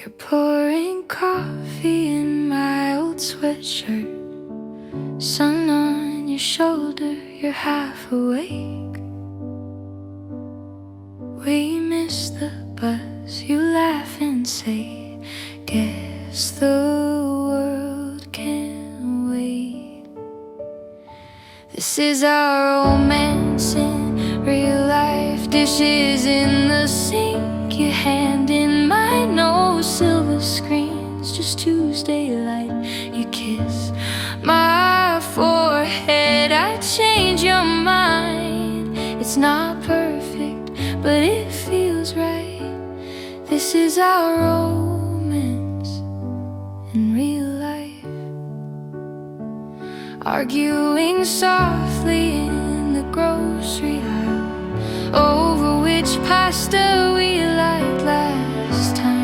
You're pouring coffee in my old sweatshirt, sun on your shoulder, you're half awake. We miss the bus, you laugh and say, guess the world can wait. This is our romance in real life, dishes in the sink, your hand in mine, no silver screens, just Tuesday light. You kiss my forehead, I change your mind. It's not perfect, but it feels right. This is our romance in real life. Arguing softly in the grocery aisle over which pasta we liked last time.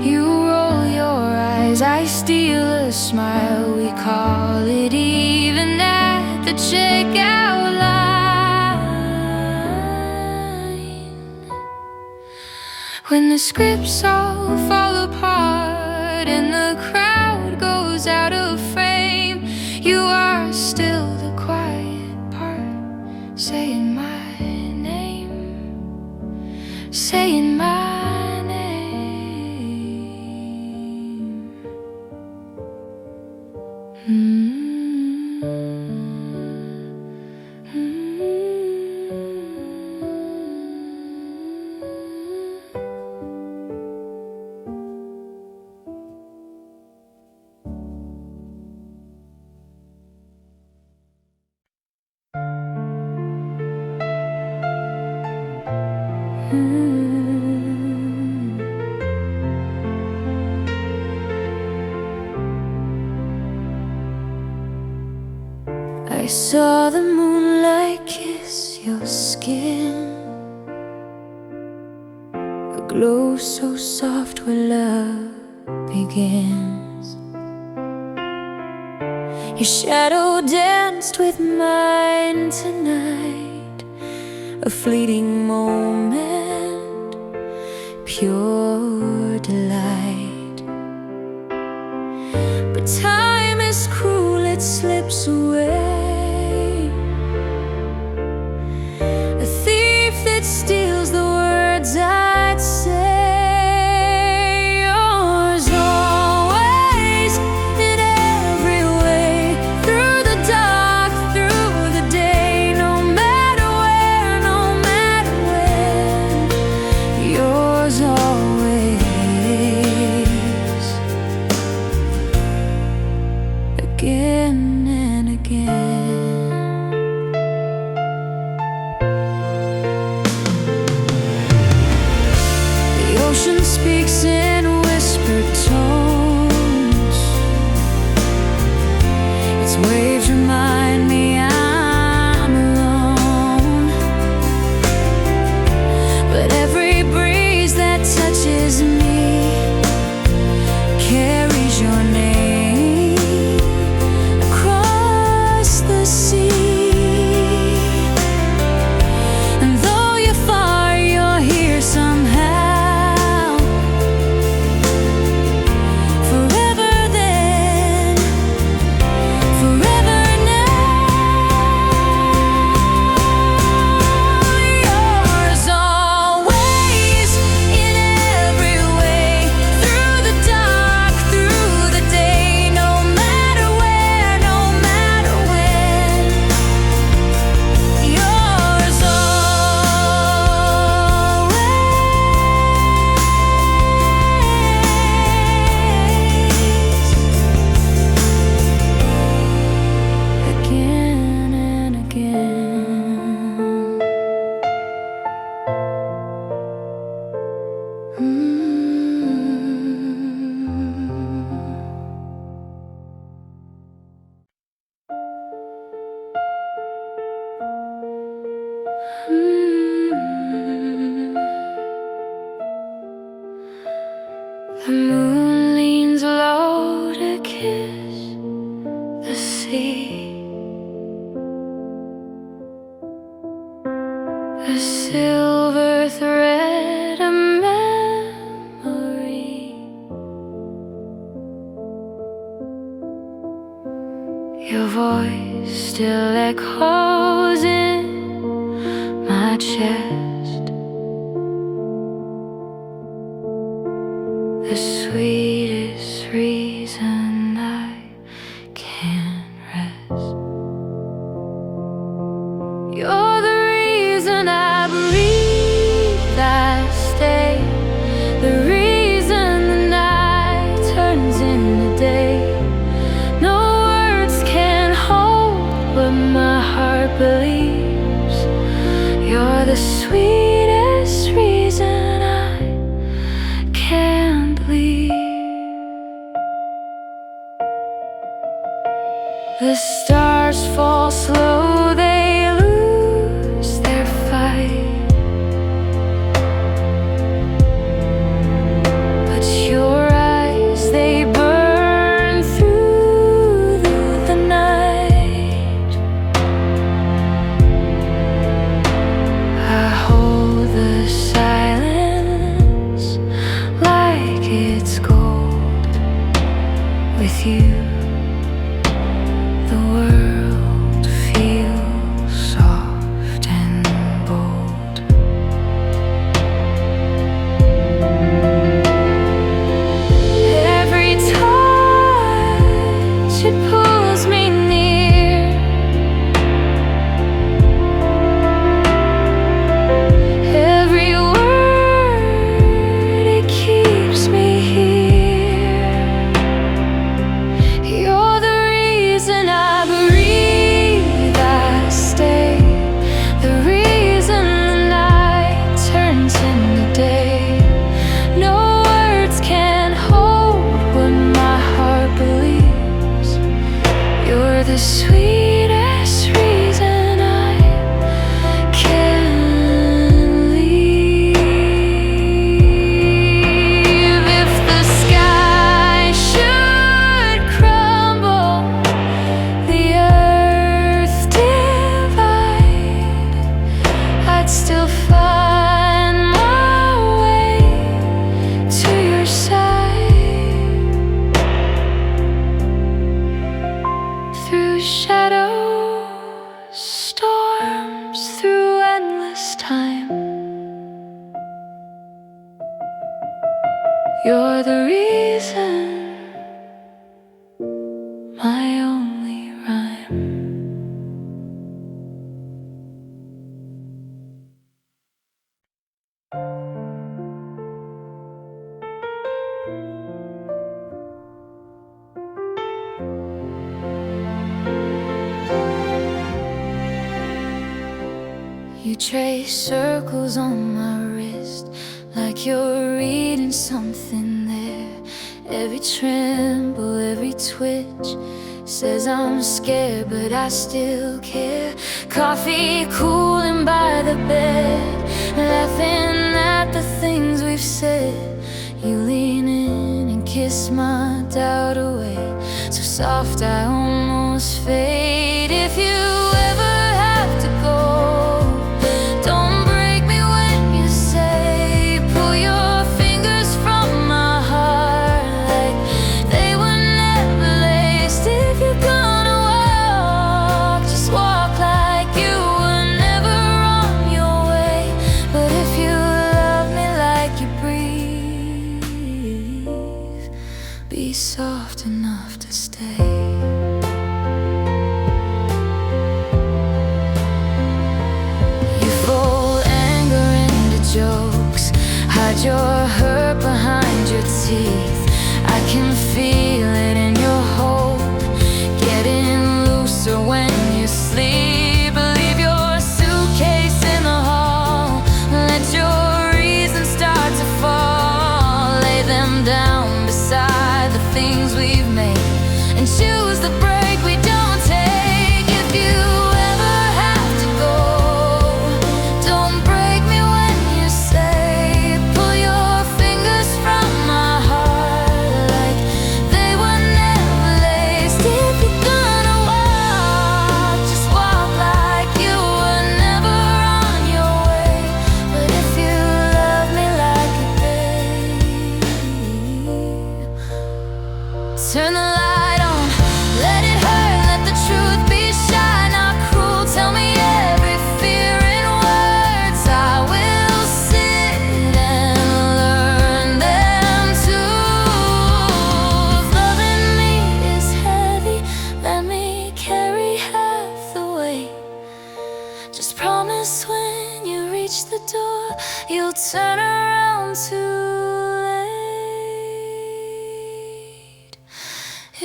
You roll your eyes, I steal a smile. We call it even at the checkout line. When the scripts all fall apart and the crowd goes out of frame, you are still the quiet part, saying my name, saying my name. I saw the moonlight kiss your skin, a glow so soft where love begins. Your shadow danced with mine tonight, a fleeting moment, pure delight. But time is cruel, it slips away, a thief that steals the words I'd say. Yours always, in every way, through the dark, through the day, no matter where, no matter when. Yours always, again and again. The ocean speaks in whispered tones, its waves remind me I'm alone. But every breeze that touches me carries your name across the sea. And though you're far, you're here somehow, forever then, forever now. Yours always, in every way, through the dark, through the day, no matter where, no matter when. Yours always, again and again. The moon leans low to kiss the sea, a silver thread, a voice still echoes in my chest. The sweetest reason I can rest. You're the reason I breathe, I stay. The reason the night turns into day. No words can hold what my heart believes. You're the sweetest reason I can believe. The stars fall slow, they lose their fight. But your eyes, they burn through the night. I hold the silence like it's gold. With you the world feels soft and bold. Every touch, it pulls me near. Every word, it keeps me here. You're the reason I breathe, I stay. The reason the night turns into day. No words can hold what my heart believes. You're the sweetest reason I can leave. If the sky should crumble, the earth divide, I'd still find my way to your side. Through shadows, storms, through endless time, you're the reason, my only rhyme. You trace circles on my wrist, like you're reading something there. Every tremble, every twitch says I'm scared, but I still care. Coffee cooling by the bed, laughing at the things we've said. You lean in and kiss my doubt away, so soft I almost fade. If you ever have to go, don't break me when you say, pull your fingers from my heart like they were never laced. If you're gonna walk, just walk like you were never on your way. But if you love me like you breathe, be soft enough to stay. Jokes, hide your hurt behind your teeth. I can feel it in your hold, getting looser when you sleep. Leave your suitcase in the hall, let your reasons start to fall. Lay them down beside the things we've made, and choose the break we don't take. If you ever have to go, don't break me when you say, pull your fingers from my heart like they were never laced. If you're gonna walk, just walk like you were never on your way. But if you love me like you did, turn the light on, let it hurt, let the truth be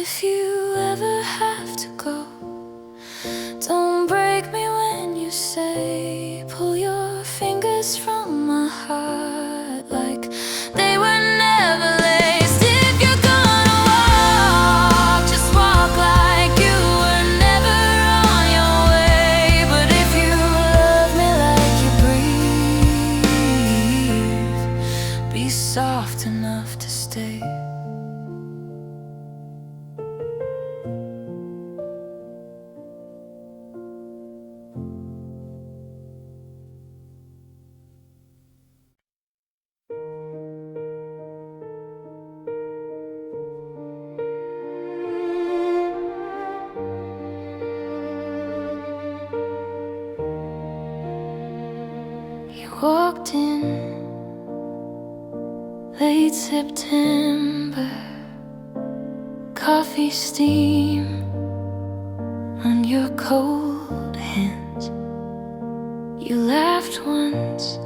If you ever have to go, don't break me when you say, pull your fingers from my heart like they were never laced. If you're gonna walk, just walk like you were never on your way. But if you love me like you breathe, be soft enough to stay. You walked in late September, coffee steam on your cold hands. You laughed once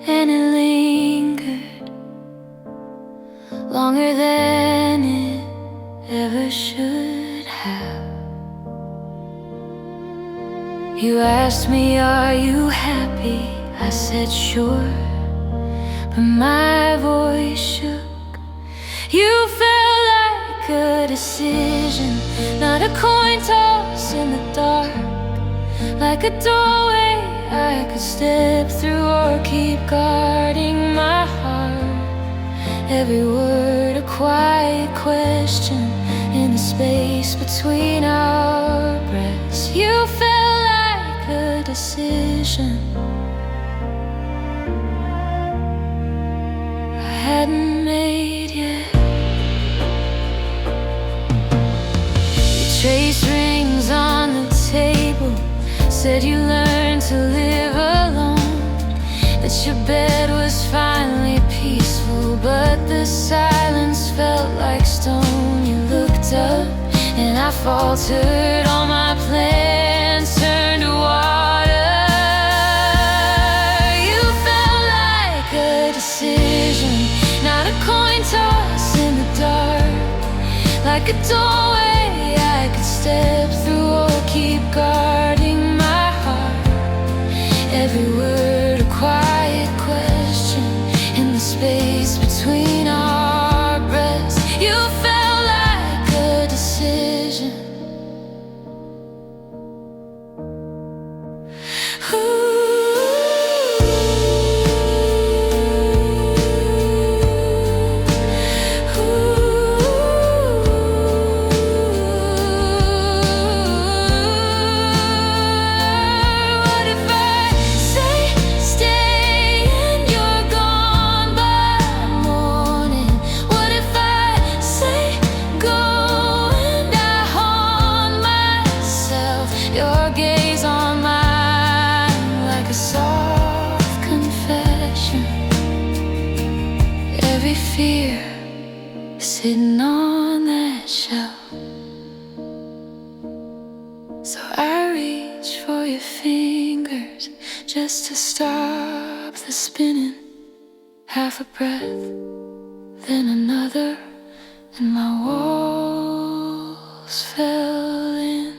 and it lingered longer than it ever should have. You asked me, are you happy? I said sure, but my voice shook. You felt like a decision, not a coin toss in the dark. Like a doorway I could step through or keep guarding my heart. Every word a quiet question in the space between our breaths. You felt like a decision I hadn't made yet. You traced rings on the table, said you learned to live alone, that your bed was finally peaceful, but the silence felt like stone. You looked up and I faltered, all my plans turned to water. You felt like a decision, not a coin toss in the dark. Like a doorway I could step through or keep guarding my heart. Every word a quiet question in the space between our breaths. You felt like a decision. Your gaze on mine like a soft confession. Every fear sitting on that shelf. So I reach for your fingers just to stop the spinning. Half a breath, then another, and my walls fell in.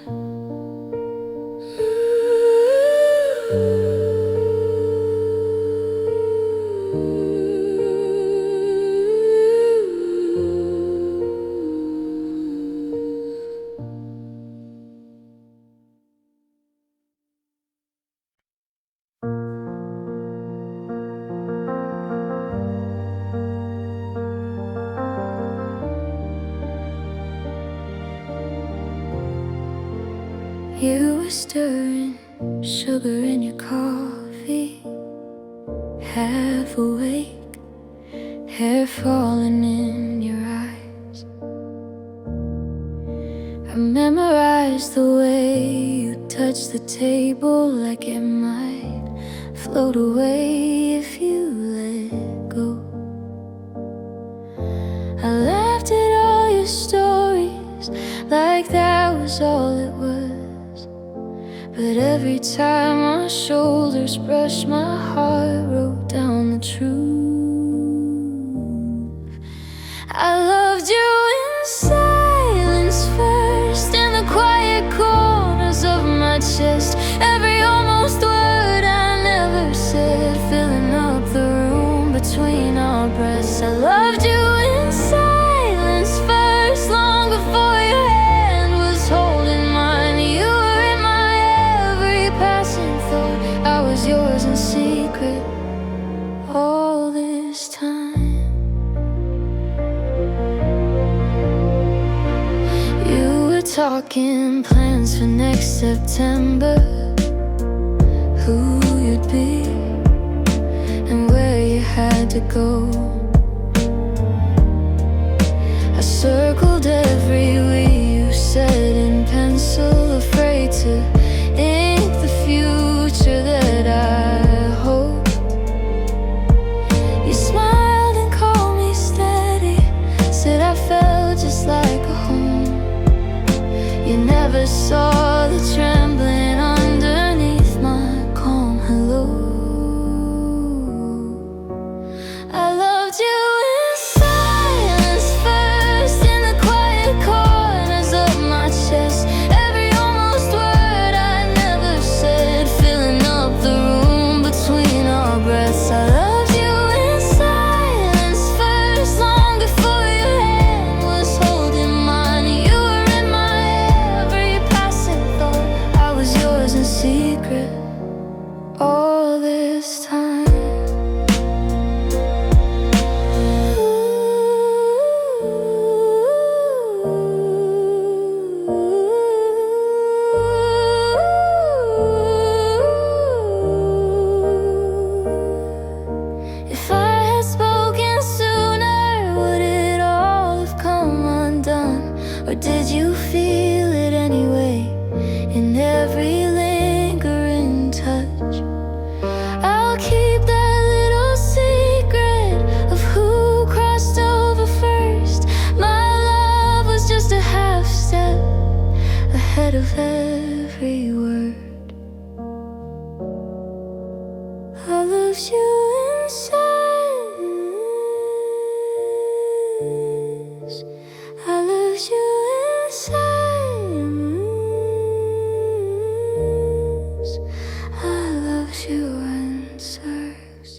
You were stirring sugar in your coffee, half awake, hair falling in your eyes. I memorized the way you touched the table, like it might float away if you let go. I laughed at all your stories like that was all it was. But every time my shoulders brushed my heart, wrote down the truth. I loved you in our breaths. I loved you in silence first, long before your hand was holding mine. You were in my every passing thought. I was yours in secret all this time. You were talking plans for next September, who you'd be and where you had to go. I circled every we you said in pencil, afraid to ink the future that I hoped. You smiled and called me steady, said I felt just like a home. You never saw the trembling underneath my calm hello. I loved you in silence first, in the quiet corners of my chest. Every almost word I never said, filling up the room between our breaths. I loved you in silence first, long before your hand was holding mine. You were in my every passing thought. I was yours in secret all this time. If I had spoken sooner, would it all have come undone? Or did you feel it anyway, in every lingering touch? I'll keep that little secret of who crossed over first. My love was just a half step ahead of every word. I loved you in silence. I loved you in silence. I loved you in silence.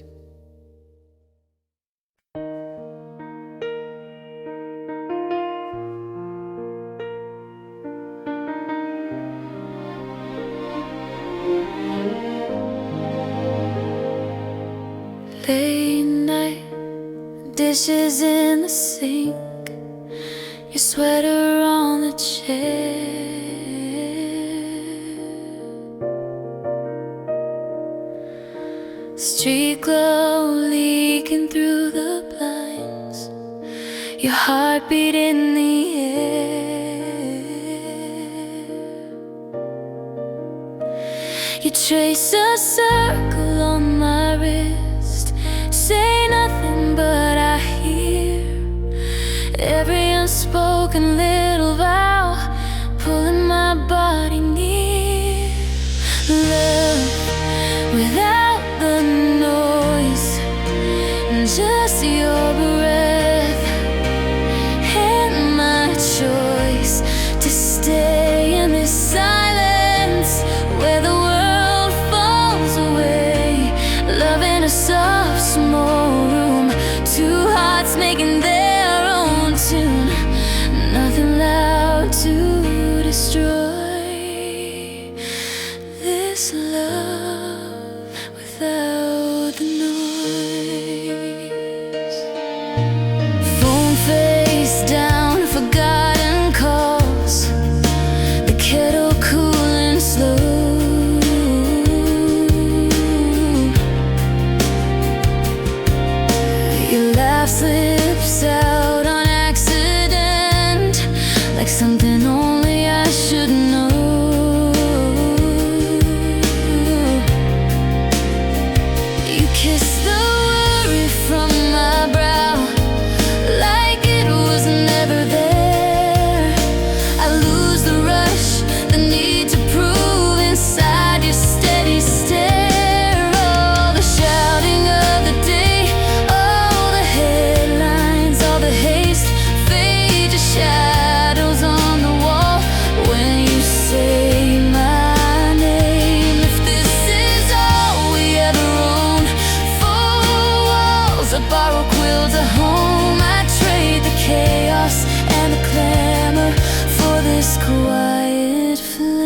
Late night, dishes in the sink, your sweater on the chair. Street glow leaking through the blinds, your heartbeat in the air. You trace a circle on my wrist, say nothing but I hear every unspoken little vow pulling my body near. Love without the noise, just your breath and my choice to stay in this silence where the world falls away. Love in a soft small room, two hearts making their own tune, nothing loud to destroy this love without the noise. Phone face down, forgotten calls, the kettle cooling slow. Your laugh slips out on accident, like something only I should know. You kiss the worry from my brow, like it was never there. I lose the rush, the need to prove inside your steady stare. All the shouting of the day, all the headlines, all the hate build a home. I trade the chaos and the clamor for this quiet flame.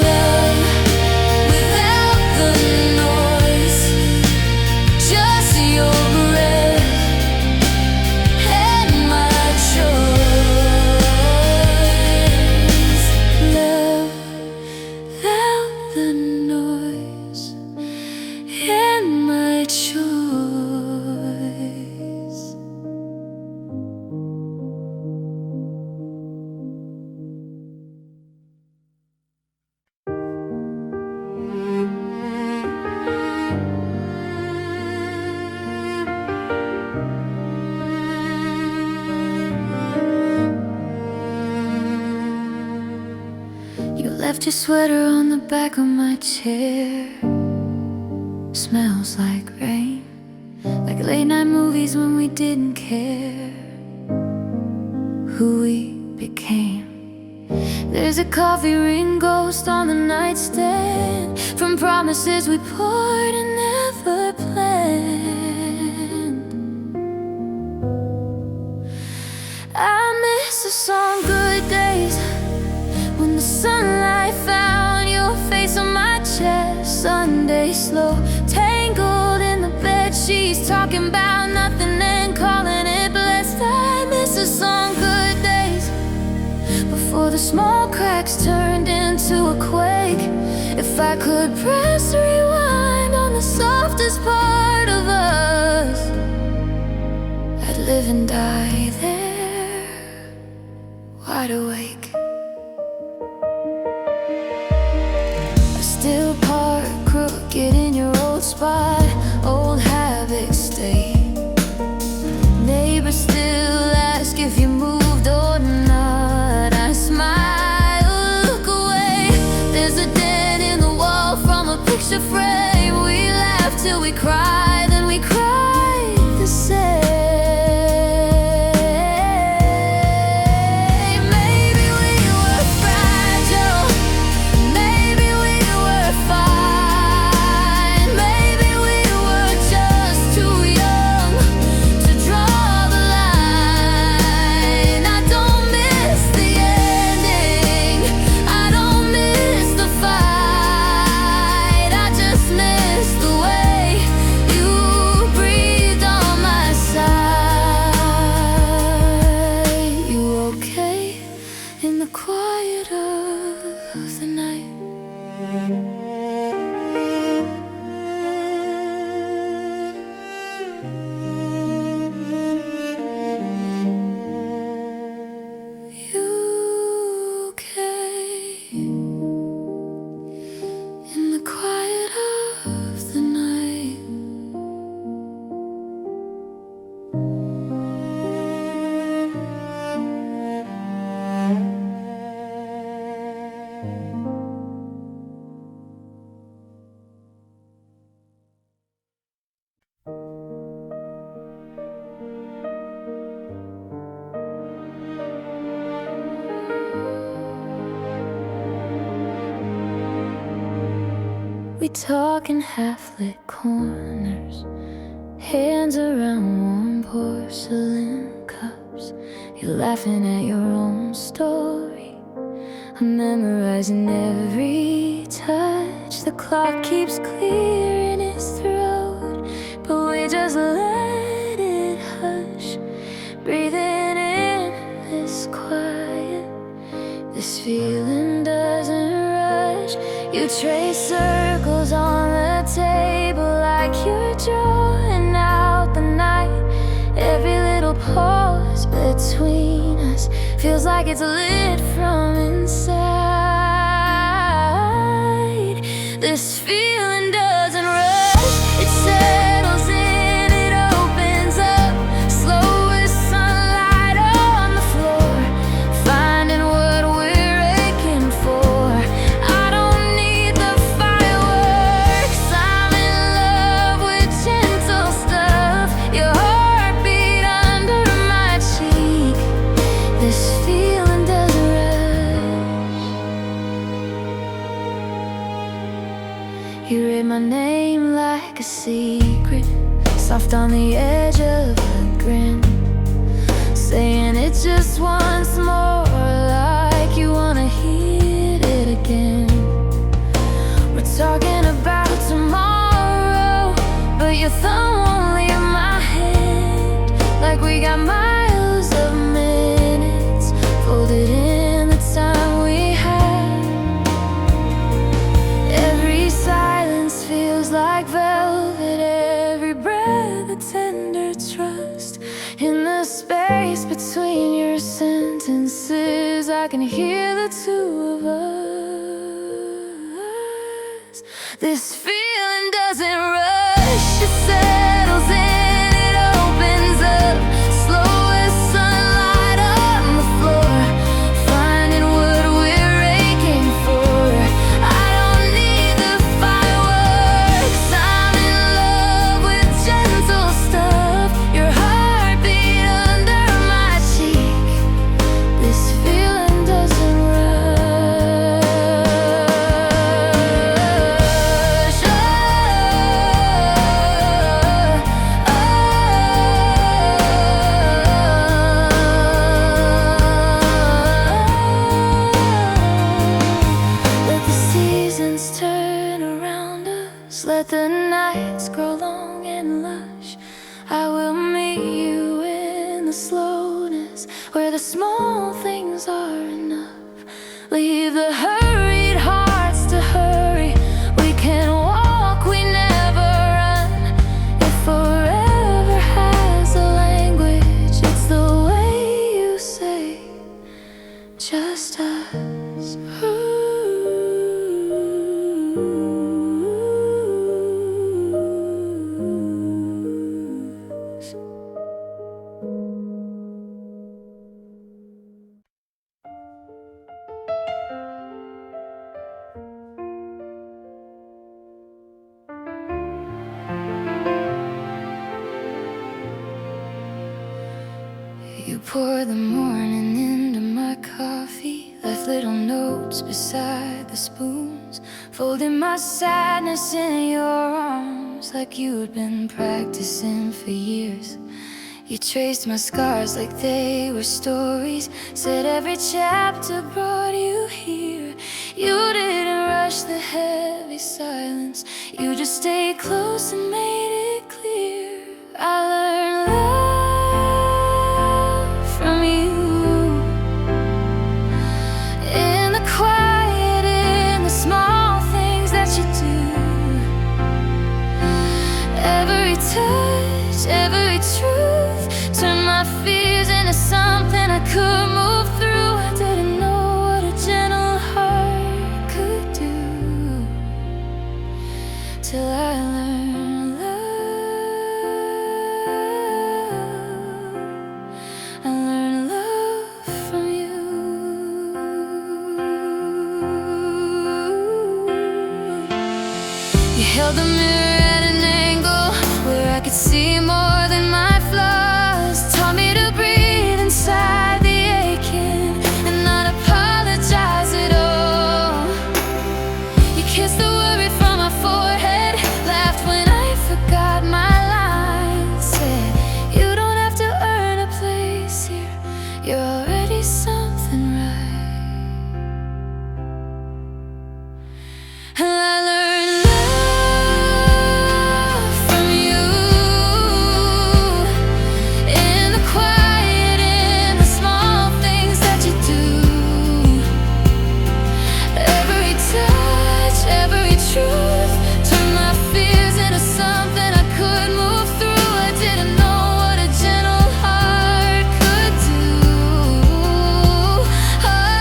Love without the noise, just your breath and my choice. Love without the noise and my choice. You left your sweater on the back of my chair. Smells like rain, like late night movies when we didn't care who we became. There's a coffee ring ghost on the nightstand from promises we poured and never planned. I miss the song Good Days, when the sunlight found your face on my chest. Sunday slow, tangled in the bed sheets, talking about nothing and calling it blessed. I miss the song Good Days, before the small cracks turned into a quake. If I could press rewind on the softest part of us, I'd live and die there, wide awake. Still park crooked in your old spot, old habits stay. Neighbors still ask if you moved or not. I smile, look away. There's a dent in the wall from a picture frame. We laugh till we cry, then we cry the same. We talk in half-lit corners, hands around warm porcelain cups. You're laughing at your own story, I'm memorizing every touch. The clock keeps clearing its throat, but we just let it hush. Breathing in this quiet, this feeling doesn't rush. You trace circles on the table like you're drawing out the night. Every little pause between us feels like it's lit from inside. This feeling doesn't rush, it settles in, it opens up. Slow as sunlight on the floor, finding what we're aching for. I don't need the fireworks, I'm in love with gentle stuff. Your heartbeat under my cheek, this feeling doesn't rush. name like a secret, soft on the edge of a grin, saying it just once more, like you wanna hear it again. We're talking about tomorrow, but your thumb won't leave my hand, like we got miles of minutes folded in the time we had. Every silence feels like velvet, every breath a tender trust. In the space between your sentences, I can hear the two of us. This feeling doesn't rush, it settles in, it opens up, slow as sunlight on the floor, finding what we're aching for. I don't need the fireworks, I'm in love with gentle stuff. Your heartbeat under my cheek, this feeling doesn't rush. Let the seasons turn around us, let the nights grow long and lush. I will meet you in the slowness, where the small things are enough. Leave the hurried hearts to hurry, we can walk, we never run. If forever has a language, it's the way you say, just us. You poured the morning into my coffee, left little notes beside the spoons, folding my sadness in your arms like you had been practicing for years. You traced my scars like they were stories, said every chapter brought you here. You didn't rush the heavy silence, you just stayed close and made it clear. I learned love from you, in the quiet, in the small things that you do. Every touch, every truth, turned my fears into something I could move through. I didn't know what a gentle heart could do, till I learned love. I learned love from you. You held the mirror at an angle where I could see more than my flaws, taught me to breathe inside the aching and not apologize at all. You kissed the worry from my forehead, laughed when I forgot my lines, said you don't have to earn a place here, you're already something right. And I learned love from you, in the quiet, in the small things that you do. Every touch, every truth, turned my fears into something I could move through. I didn't know what a gentle heart could do. Oh,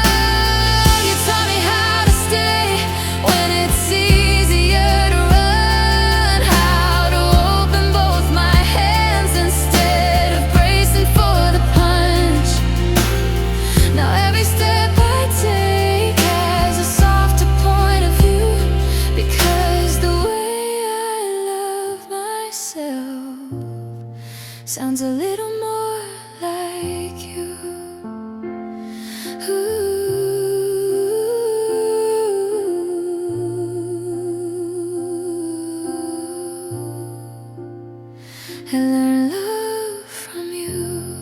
you taught me how to stay when it's easier to run, how to open both my hands instead of bracing for the punch. Now every step I take has a softer point of view, because the way I love myself sounds a little more like you. Ooh. I learned love from you.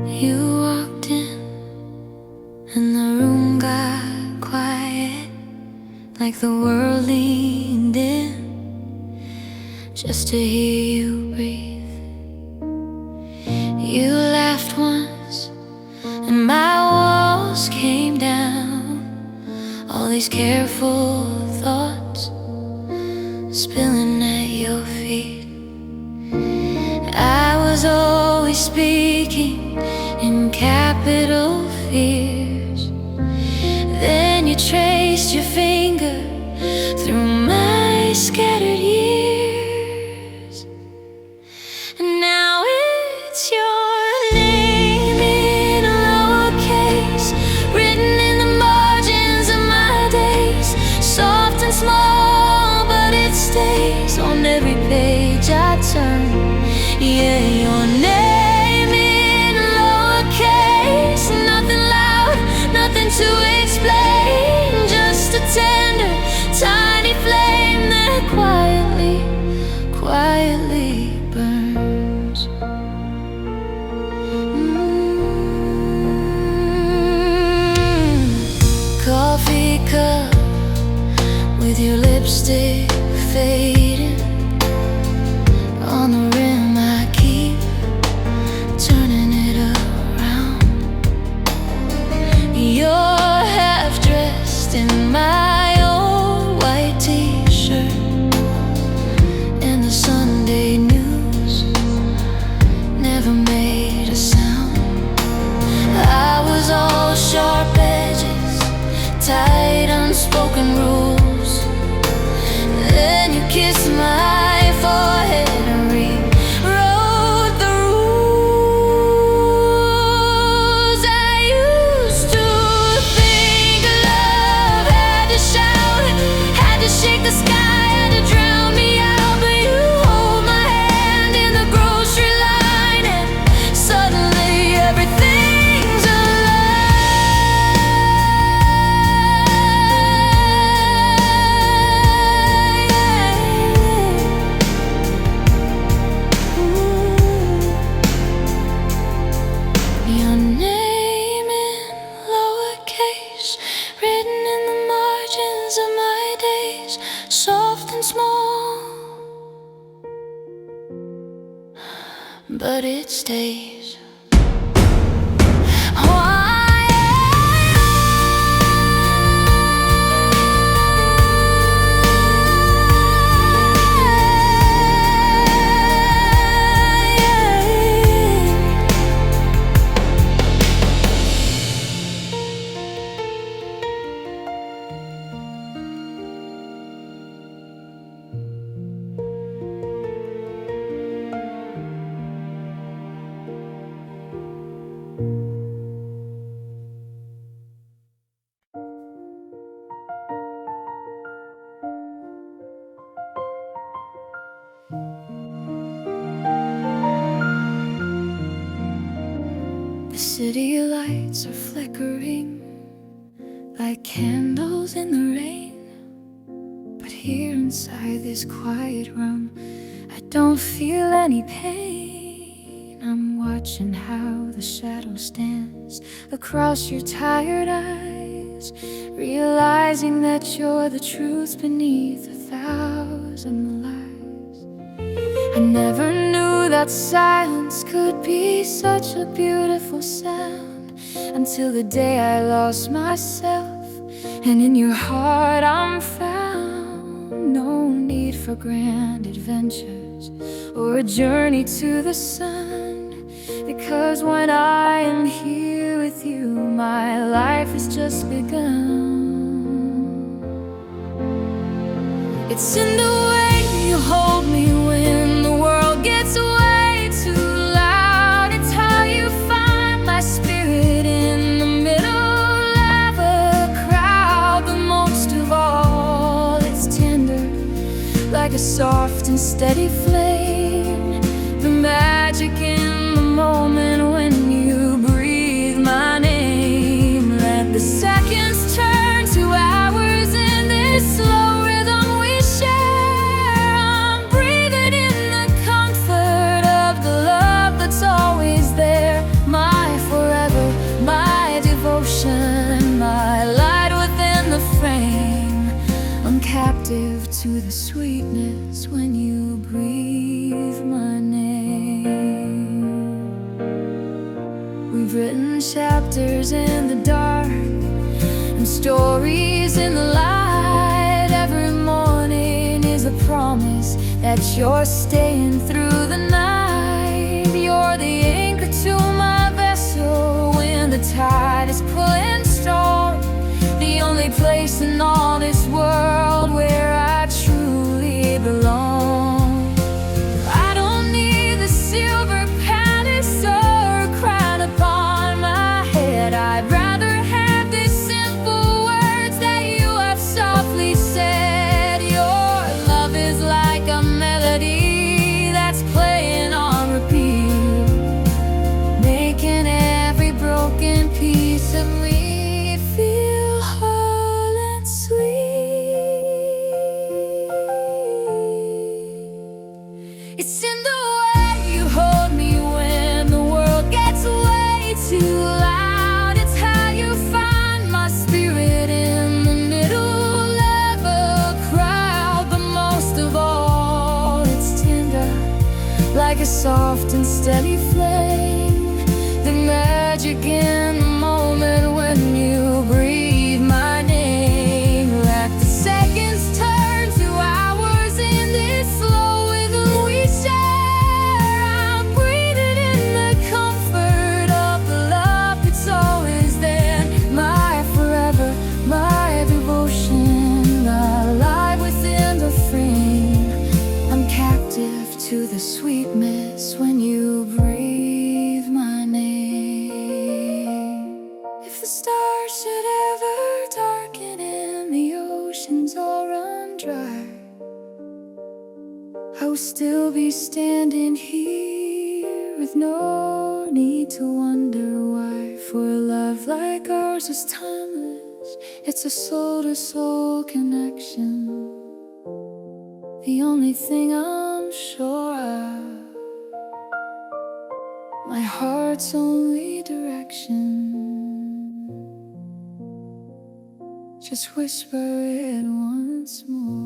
You walked in and the room got quiet, like the world leaned in just to hear you breathe. You laughed once and my walls came down. All these careful thoughts spilling at your feet. I was always speaking in capital fears. Then you traced your finger through my scattered years. And now it's your name in lowercase, written in the margins of my days. Soft and small, but it stays on every page I turn. Yeah, your name in lowercase, nothing loud, nothing to explain, just a tender, tiny flame that quietly, quietly burns. Coffee cup with your lipstick fading on the rim, I keep turning it around. You're half dressed in my old white t-shirt, and the Sunday news never made a sound. I was all sharp edges, tight unspoken rules. Then you kissed my forehead and rewrote the rules. I used to think love had to shout, had to shake the sky, had to drown me out. But you hold my hand in the grocery line, and suddenly everything's your name in lowercase, written in the margins of my days. Soft and small, but it stays. The city lights are flickering like candles in the rain. But here inside this quiet room, I don't feel any pain. I'm watching how the shadow stands across your tired eyes, realizing that you're the truth beneath 1,000 lies. I never knew that silence could be such a beautiful sound, until the day I lost myself, and in your heart I'm found. No need for grand adventures or a journey to the sun, because when I am here with you, my life has just begun. It's in the way you hold me when the world gets way too loud. It's how you find my spirit in the middle of a crowd. But most of all, it's tender, like like a soft and steady flame. The magic in the moment when you breathe my name. Let the seconds turn to hours in this slow rhythm we share. I'm breathing in the comfort of the love that's always there. My forever, my devotion, my light within the frame. I'm captive to the sweetness when you breathe my name. We've written chapters in the dark and stories in the light. Every morning is a promise that you're staying through the night. You're the anchor to my vessel when the tide is pulling strong. The only place in all this world where I truly belong. I don't need the silver palace or a crown upon my head. I'd rather have these simple words that you have softly said. Your love is like a melody that's playing on repeat, making every broken piece of me feel whole and sweet. It's in the way you hold me when the world gets way too loud. It's how you find my spirit in the middle of a crowd. But most of all, it's tender, like a soft and steady flame. The magic in the moment when you breathe my name. Let the seconds turn to hours in this slow rhythm we share. I'm breathing in the comfort of the love that's always there. My forever, my devotion, alive within the frame. I'm captive to the sweetness when you breathe my name. If the stars should ever darken and the oceans all run dry, I will still be standing here with no need to wonder why. For a love like ours is timeless. It's a soul-to-soul connection, the only thing I'm sure of, my heart's only direction. Just whisper it once more.